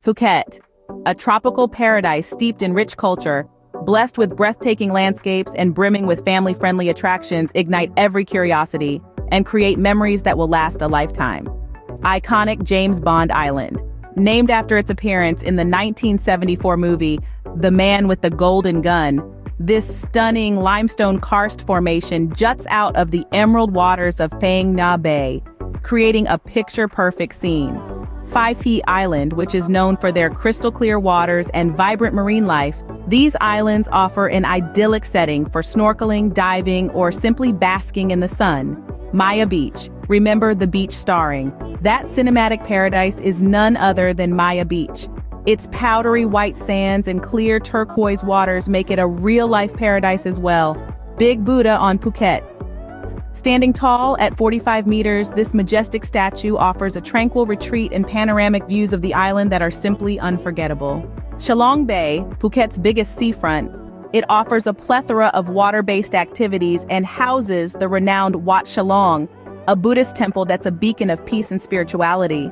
Phuket, a tropical paradise steeped in rich culture, blessed with breathtaking landscapes and brimming with family-friendly attractions, ignite every curiosity and create memories that will last a lifetime. Iconic James Bond Island, named after its appearance in the 1974 movie The Man with the Golden Gun, this stunning limestone karst formation juts out of the emerald waters of Phang Nga Bay, creating a picture-perfect scene. Phi Phi Island, which is known for their crystal-clear waters and vibrant marine life, these islands offer an idyllic setting for snorkeling, diving, or simply basking in the sun. Maya Beach, remember the beach starring. That cinematic paradise is none other than Maya Beach. Its powdery white sands and clear turquoise waters make it a real-life paradise as well. Big Buddha on Phuket. Standing tall at 45 meters, this majestic statue offers a tranquil retreat and panoramic views of the island that are simply unforgettable. Chalong Bay, Phuket's biggest seafront, it offers a plethora of water-based activities and houses the renowned Wat Chalong, a Buddhist temple that's a beacon of peace and spirituality.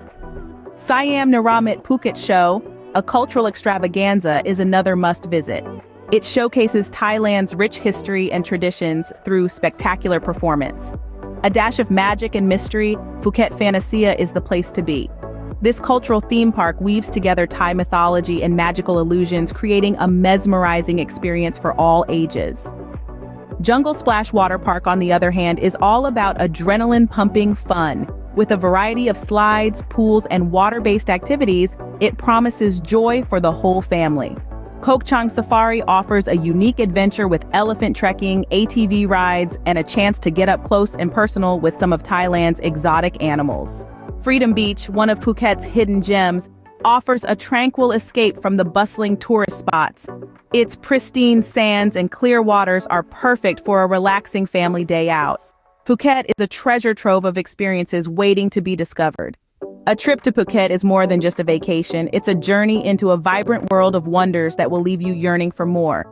Siam Naramit Phuket Show, a cultural extravaganza, is another must-visit. It showcases Thailand's rich history and traditions through spectacular performance. A dash of magic and mystery, Phuket Fantasia is the place to be. This cultural theme park weaves together Thai mythology and magical illusions, creating a mesmerizing experience for all ages. Jungle Splash Water Park, on the other hand, is all about adrenaline-pumping fun. With a variety of slides, pools, and water-based activities, it promises joy for the whole family. Koh Chang Safari offers a unique adventure with elephant trekking, ATV rides, and a chance to get up close and personal with some of Thailand's exotic animals. Freedom Beach, one of Phuket's hidden gems, offers a tranquil escape from the bustling tourist spots. Its pristine sands and clear waters are perfect for a relaxing family day out. Phuket is a treasure trove of experiences waiting to be discovered. A trip to Phuket is more than just a vacation, it's a journey into a vibrant world of wonders that will leave you yearning for more.